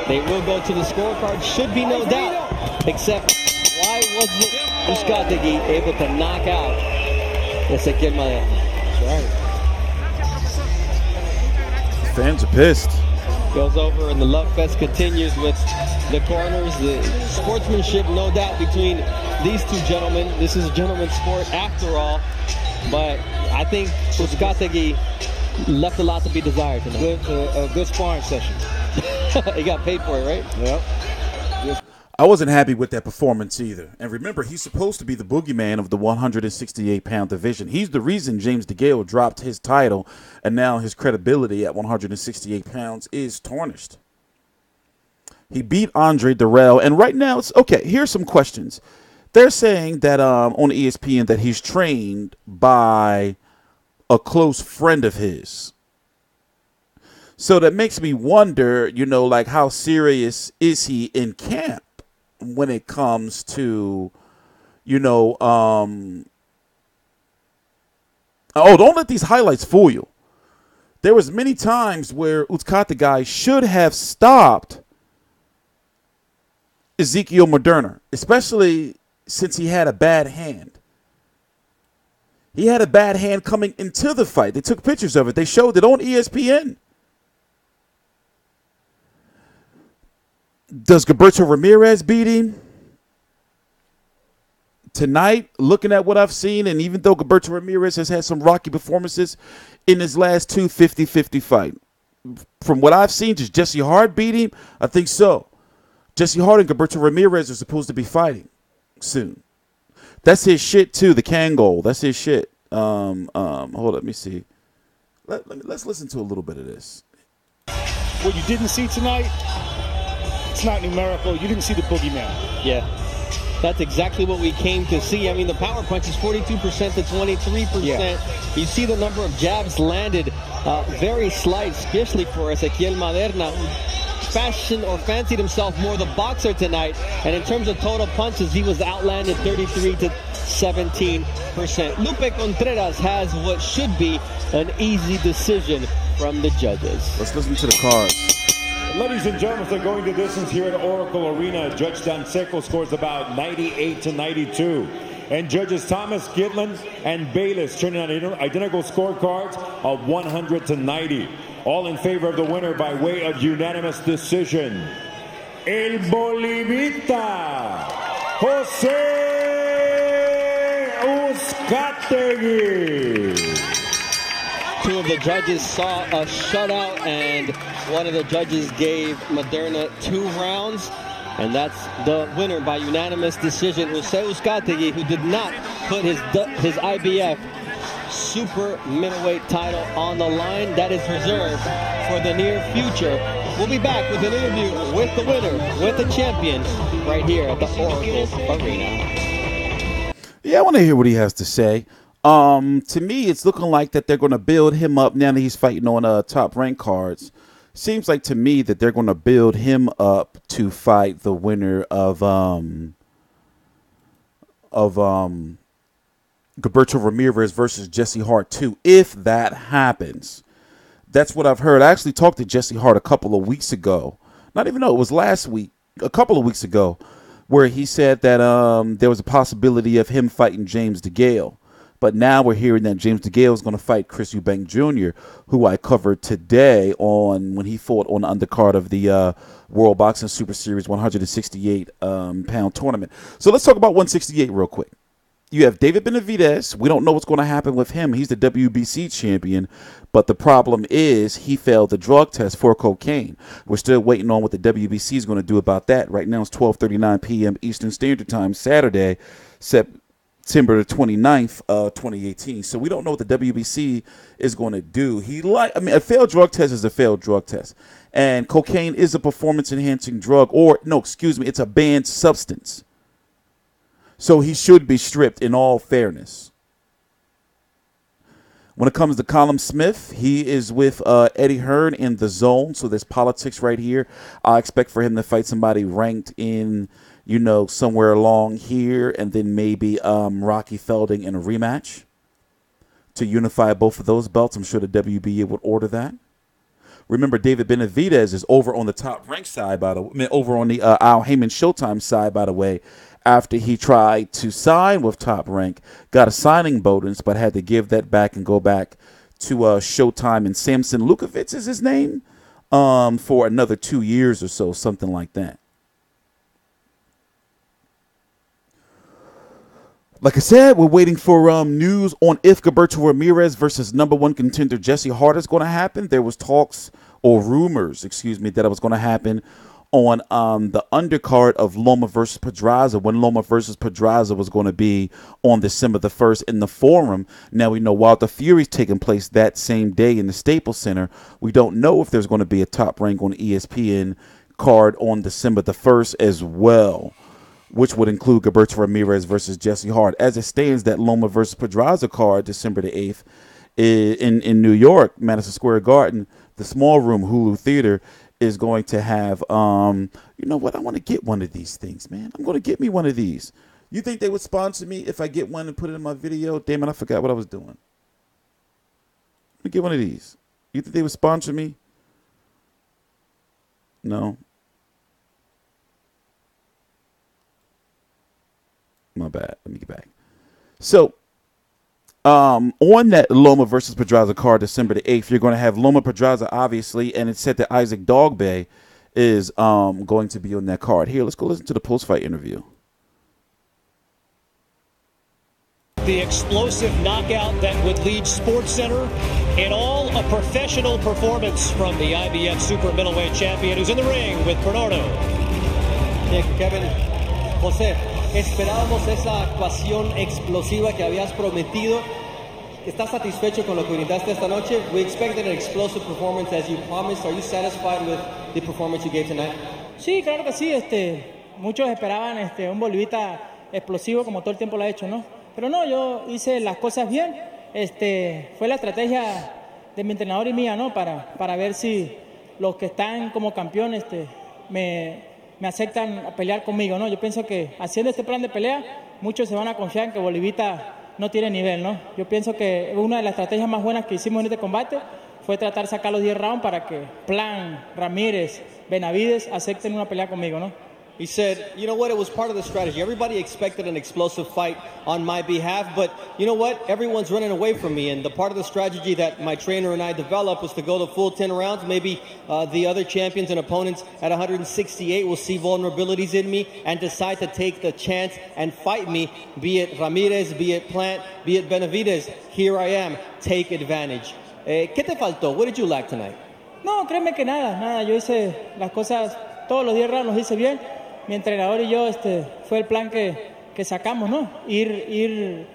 They will go to the scorecard. Should be no doubt. Except, why wasn't Uzcategui able to knock out Ezequiel Maderna? Right. Fans are pissed. Goes over, and the love fest continues with the corners. The sportsmanship, no doubt, between these two gentlemen. This is a gentleman's sport after all. But I think Uzcategui left a lot to be desired tonight. A good sparring session. He got paid for it, right? Yep. I wasn't happy with that performance either. And remember, he's supposed to be the boogeyman of the 168-pound division. He's the reason James DeGale dropped his title, and now his credibility at 168 pounds is tarnished. He beat Andre Durrell, and right now, it's okay, here's some questions. They're saying that on ESPN that he's trained by a close friend of his. So that makes me wonder, you know, like, how serious is he in camp when it comes to, you know, oh, don't let these highlights fool you. There was many times where Uzcategui should have stopped Ezequiel Maderna, especially since he had a bad hand. He had a bad hand coming into the fight. They took pictures of it. They showed it on ESPN. Does Gilberto Ramirez beat him? Tonight, looking at what I've seen, and even though Gilberto Ramirez has had some rocky performances in his last two 50-50 fights, from what I've seen, does Jesse Hart beat him? I think so. Jesse Hart and Gilberto Ramirez are supposed to be fighting soon. That's his shit too, the Kangol. That's his shit. Hold on, let me see. Let's listen to a little bit of this. What you didn't see tonight, it's not numerical. You didn't see the boogeyman. Yeah. That's exactly what we came to see. I mean, the power punch is 42% to 23%. Yeah. You see the number of jabs landed, very slight, especially for Ezequiel Maderna, who fashioned or fancied himself more the boxer tonight. And in terms of total punches, he was outlanded 33 to 17%. Lupe Contreras has what should be an easy decision from the judges. Let's listen to the cards. Ladies and gentlemen, they're going the distance here at Oracle Arena. Judge Danseco scores about 98 to 92. And judges Thomas, Gitlin, and Bayless turning on identical scorecards of 100 to 90. All in favor of the winner by way of unanimous decision. El Bolivita, Jose Uzcategui. Two of the judges saw a shutout, and one of the judges gave Maderna 2 rounds. And that's the winner by unanimous decision, Jose Uzcategui, who did not put his IBF super middleweight title on the line. That is reserved for the near future. We'll be back with an interview with the winner, with the champion, right here at the Oracle Arena. Yeah, I want to hear what he has to say. To me, it's looking like that they're going to build him up now that he's fighting on top rank cards. Seems like to me that they're going to build him up to fight the winner of Gilberto Ramirez versus Jesse Hart too, if that happens. That's what I've heard. I actually talked to Jesse Hart a couple of weeks ago. Not even though it was last week, a couple of weeks ago, where he said that there was a possibility of him fighting James DeGale. But now we're hearing that James DeGale is going to fight Chris Eubank Jr., who I covered today when he fought on the undercard of the World Boxing Super Series 168-pound tournament. So let's talk about 168 real quick. You have David Benavidez. We don't know what's going to happen with him. He's the WBC champion, but the problem is he failed the drug test for cocaine. We're still waiting on what the WBC is going to do about that. Right now it's 12:39 p.m. Eastern Standard Time, Saturday, September the 29th, 2018. So we don't know what the WBC is going to do. A failed drug test is a failed drug test. And cocaine is a performance-enhancing drug, it's a banned substance. So he should be stripped in all fairness. When it comes to Callum Smith, he is with Eddie Hearn in the zone. So there's politics right here. I expect for him to fight somebody ranked in, somewhere along here, and then maybe Rocky Felding in a rematch to unify both of those belts. I'm sure the WBA would order that. Remember, David Benavidez is over on the Top Rank side, by the way, over on the Al Heyman Showtime side, by the way, after he tried to sign with Top Rank, got a signing bonus, but had to give that back and go back to Showtime. And Samson Lukovitz is his name, for another 2 years or so, something like that. Like I said, we're waiting for news on if Gilberto Ramirez versus #1 contender Jesse Hart is going to happen. There was talks or rumors, excuse me, that it was going to happen on the undercard of Loma versus Pedraza, when Loma versus Pedraza was going to be on December the 1st in the Forum. Now we know Wilder Fury's taking place that same day in the Staples Center. We don't know if there's going to be a Top Rank on ESPN card on December the 1st as well, which would include Gilberto Ramirez versus Jesse Hart. As it stands, that Loma versus Pedraza card, December the 8th, in New York, Madison Square Garden, the Small Room, Hulu Theater, is going to have, you know what, I want to get one of these things, man. I'm going to get me one of these. You think they would sponsor me if I get one and put it in my video? Damn it, I forgot what I was doing. Let me get one of these. You think they would sponsor me? No. My bad. Let me get back. So, on that Loma versus Pedraza card, December the 8th, you're going to have Loma Pedraza, obviously, and it's said that Isaac Dogboe is going to be on that card. Here, let's go listen to the post-fight interview. The explosive knockout that would lead SportsCenter in all a professional performance from the IBF super middleweight champion who's in the ring with Bernardo. Kevin, José, esperábamos esa actuación explosiva que habías prometido. ¿Estás satisfecho con lo que brindaste esta noche? We expected an explosive performance as you promised. Are you satisfied with the performance you gave tonight? Sí, claro que sí. Muchos esperaban un bolivita explosivo como todo el tiempo lo ha hecho, ¿no? Pero no, yo hice las cosas bien. Fue la estrategia de mi entrenador y mía, ¿no? Para ver si los que están como campeones me aceptan a pelear conmigo, ¿no? Yo pienso que haciendo este plan de pelea, muchos se van a confiar en que Bolivita no tiene nivel, ¿no? Yo pienso que una de las estrategias más buenas que hicimos en este combate fue tratar de sacar los 10 rounds para que Plan, Ramírez, Benavidez acepten una pelea conmigo, ¿no? He said, you know what, it was part of the strategy. Everybody expected an explosive fight on my behalf, but you know what, everyone's running away from me, and the part of the strategy that my trainer and I developed was to go the full 10 rounds. Maybe the other champions and opponents at 168 will see vulnerabilities in me and decide to take the chance and fight me, be it Ramirez, be it Plant, be it Benavidez. Here I am, take advantage. ¿Qué te faltó? What did you lack tonight? No, créeme que nada. Yo hice las cosas, todos los 10 rounds los hice bien. Mi entrenador y yo, fue el plan que sacamos, ¿no? Ir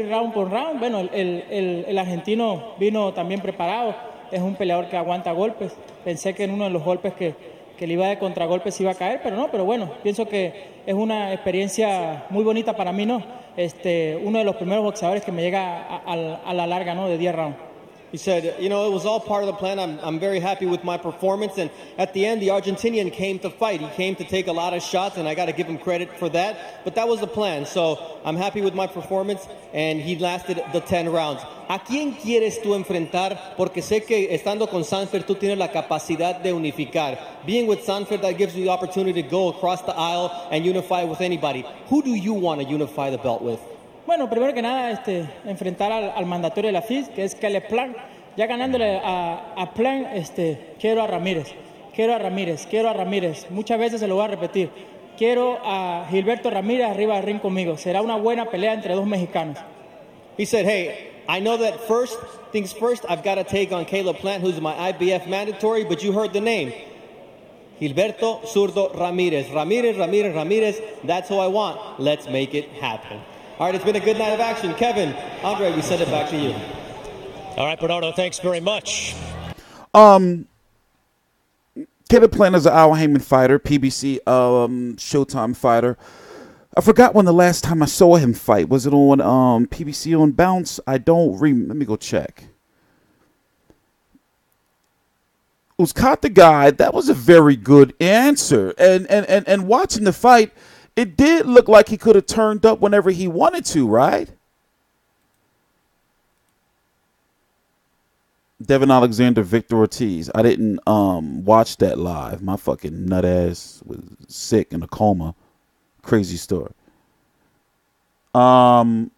round por round. Bueno, el argentino vino también preparado. Es un peleador que aguanta golpes. Pensé que en uno de los golpes que le iba de contragolpes iba a caer, pero no. Pero bueno, pienso que es una experiencia muy bonita para mí, ¿no? Uno de los primeros boxeadores que me llega a la larga, ¿no? De 10 rounds. He said, you know, it was all part of the plan. I'm very happy with my performance. And at the end, the Argentinian came to fight. He came to take a lot of shots, and I got to give him credit for that. But that was the plan. So I'm happy with my performance, and he lasted the 10 rounds. ¿A quién quieres tú enfrentar? Porque sé que estando con Sanford, tú tienes la capacidad de unificar. Being with Sanford, that gives you the opportunity to go across the aisle and unify with anybody. Who do you want to unify the belt with? Bueno, primero que nada, enfrentar al mandatorio de la FIS, que es Caleb Plan. Ya ganándole a Plan, quiero a Ramírez. Muchas veces se lo voy a repetir. Quiero a Gilberto Ramírez arriba del ring conmigo. Será una buena pelea entre dos mexicanos. He said, hey, I know that first things first, I've got to take on Caleb Plant, who's my IBF mandatory, but you heard the name. Gilberto Zurdo Ramirez. Ramirez. That's who I want. Let's make it happen. All right, it's been a good night of action. Kevin, Andre, we send it back to you. All right, Bernardo, thanks very much. Caleb Plant is an Al Heyman fighter, PBC Showtime fighter. I forgot when the last time I saw him fight. Was it on PBC on Bounce? I don't remember. Let me go check. Uzcategui, that was a very good answer. And watching the fight, it did look like he could have turned up whenever he wanted to, right? Devin Alexander, Victor Ortiz. I didn't watch that live. My fucking nut ass was sick in a coma. Crazy story. But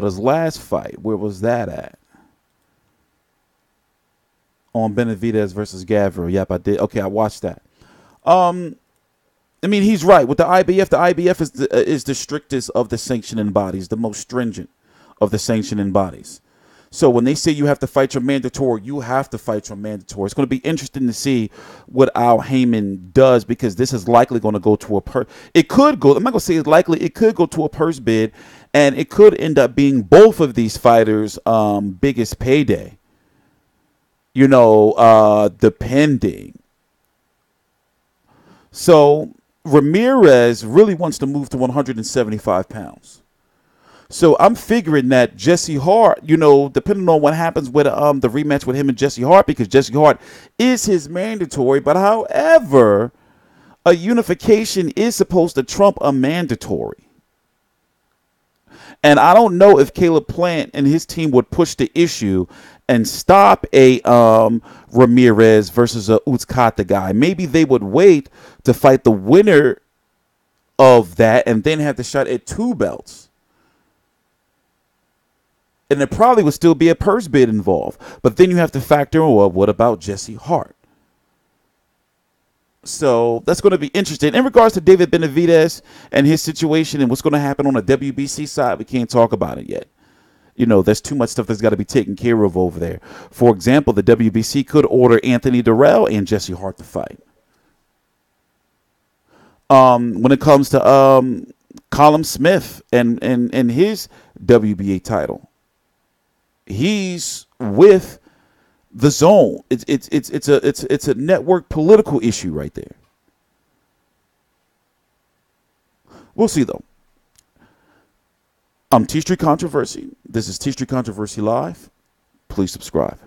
his last fight, where was that at? On Benavidez versus Gavril. Yep, I did. Okay, I watched that. I mean, he's right. With the IBF is the strictest of the sanctioning bodies, the most stringent of the sanctioning bodies. So when they say you have to fight your mandatory, you have to fight your mandatory. It's going to be interesting to see what Al Heyman does, because this is likely going to go to a it could go. I'm not going to say it's likely. It could go to a purse bid, and it could end up being both of these fighters' biggest payday. You know, depending. So Ramirez really wants to move to 175 pounds. So I'm figuring that Jesse Hart, you know, depending on what happens with the rematch with him and Jesse Hart, because Jesse Hart is his mandatory. But however, a unification is supposed to trump a mandatory. And I don't know if Caleb Plant and his team would push the issue and stop a Ramirez versus a Uzcategui. Maybe they would wait to fight the winner of that and then have the shot at 2 belts. And there probably would still be a purse bid involved. But then you have to factor in, well, what about Jesse Hart? So that's going to be interesting. In regards to David Benavidez and his situation and what's going to happen on the WBC side, we can't talk about it yet. You know, there's too much stuff that's got to be taken care of over there. For example, the WBC could order Anthony Durrell and Jesse Hart to fight. When it comes to Colin Smith and his WBA title, he's with the Zone. It's a network political issue right there. We'll see though. I'm TstreeT Controversy. This is TstreeT Controversy Live. Please subscribe.